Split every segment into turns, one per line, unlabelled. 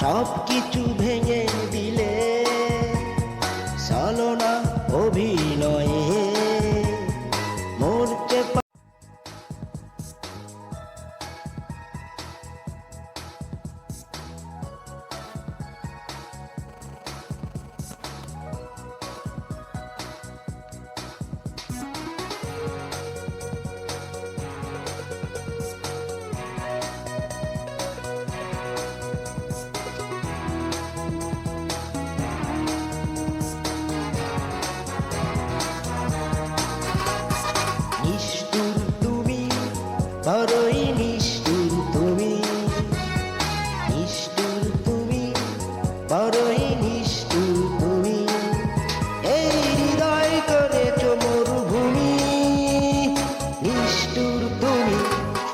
সব কিছু ভেঙে দিলে ছলনা অভিনয়ে মরতে নিষ্ঠুর তুমি, বড়ই নিষ্ঠুর তুমি, নিষ্ঠুর তুমি, বড়ই নিষ্ঠুর তুমি, এই হৃদয় করেছ মরুভূমি। নিষ্ঠুর তুমি,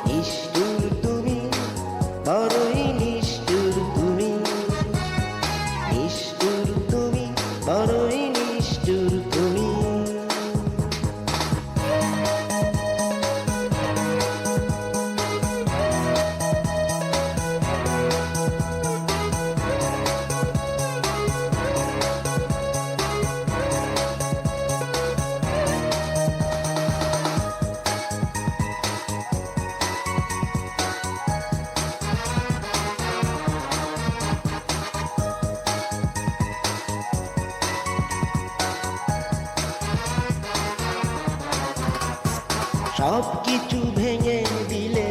নিষ্ঠুর তুমি, বড়ই নিষ্ঠুর তুমি, নিষ্ঠুর তুমি, বড়ই নিষ্ঠুর তুমি। সব কিছু ভেঙে দিলে